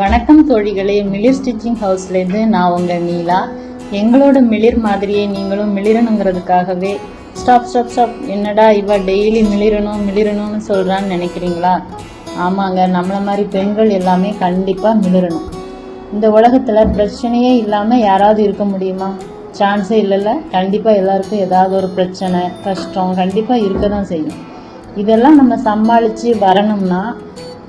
வணக்கம் தோழிகளே, மிளிர் ஸ்டிச்சிங் ஹவுஸ்லேருந்து நான் உங்கள் நீலா. எங்களோட மிளிர் மாதிரியே நீங்களும் மிளிரணுங்கிறதுக்காகவே ஸ்டாப் என்னடா இவ டெய்லி மிளிரணும்னு சொல்கிறான்னு நினைக்கிறீங்களா? ஆமாங்க, நம்மளை மாதிரி பெண்கள் எல்லாமே கண்டிப்பாக மிளிரணும். இந்த உலகத்தில் பிரச்சனையே இல்லாமல் யாராவது இருக்க முடியுமா? சான்ஸே இல்லைல்ல. கண்டிப்பாக எல்லாருக்கும் ஏதாவது ஒரு பிரச்சனை கஷ்டம் கண்டிப்பாக இருக்க தான் செய்யும். இதெல்லாம் நம்ம சமாளித்து வரணும்னா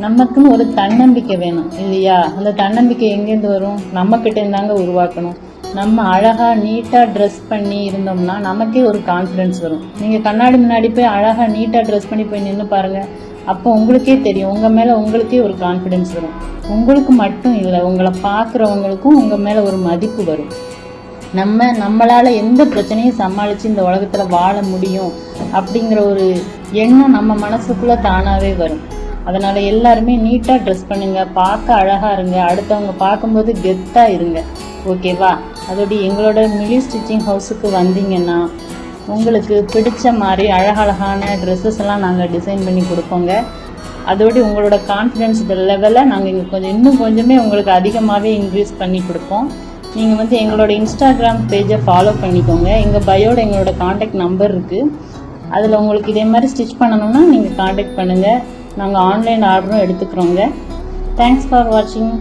நமக்குன்னு ஒரு தன்னம்பிக்கை வேணும் இல்லையா? அந்த தன்னம்பிக்கை எங்கேருந்து வரும்? நம்மக்கிட்ட இருந்தாங்க உருவாக்கணும். நம்ம அழகாக நீட்டாக ட்ரெஸ் பண்ணி இருந்தோம்னா நமக்கே ஒரு கான்ஃபிடென்ஸ் வரும். நீங்கள் கண்ணாடி முன்னாடி போய் அழகாக நீட்டாக ட்ரெஸ் பண்ணி போய் நின்று பாருங்கள். அப்போ உங்களுக்கே தெரியும், உங்கள் மேலே உங்களுக்கே ஒரு கான்ஃபிடென்ஸ் வரும். உங்களுக்கு மட்டும் இல்லை, உங்களை பார்க்குறவங்களுக்கும் உங்கள் மேலே ஒரு மதிப்பு வரும். நம்மளால் எந்த பிரச்சனையும் சமாளித்து இந்த உலகத்தில் வாழ முடியும் அப்படிங்கிற ஒரு எண்ணம் நம்ம மனசுக்குள்ளே தானாகவே வரும். அதனால் எல்லாருமே நீட்டாக ட்ரெஸ் பண்ணுங்கள், பார்க்க அழகாக இருங்க, அடுத்தவங்க பார்க்கும்போது கெத்தாக இருங்க, ஓகேவா? அதோடு எங்களோட மிளிர் ஸ்டிச்சிங் ஹவுஸுக்கு வந்தீங்கன்னா உங்களுக்கு பிடிச்ச மாதிரி அழகழகான ட்ரெஸ்ஸஸ் எல்லாம் நாங்கள் டிசைன் பண்ணி கொடுப்போங்க. அதோடு உங்களோட கான்ஃபிடென்ஸ் லெவலை நாங்கள் இங்கே இன்னும் கொஞ்சமே உங்களுக்கு அதிகமாகவே இன்க்ரீஸ் பண்ணி கொடுப்போம். நீங்கள் எங்களோட இன்ஸ்டாகிராம் பேஜை ஃபாலோ பண்ணிக்கோங்க. எங்கள் பயோட எங்களோட காண்டாக்ட் நம்பர் இருக்குது. அதில் உங்களுக்கு இதே மாதிரி ஸ்டிச் பண்ணணும்னா நீங்கள் காண்டாக்ட் பண்ணுங்கள். நாங்கள் ஆன்லைன் ஆர்டரும் எடுத்துக்கிறோங்க. தேங்க்ஸ் ஃபார் வாட்சிங்.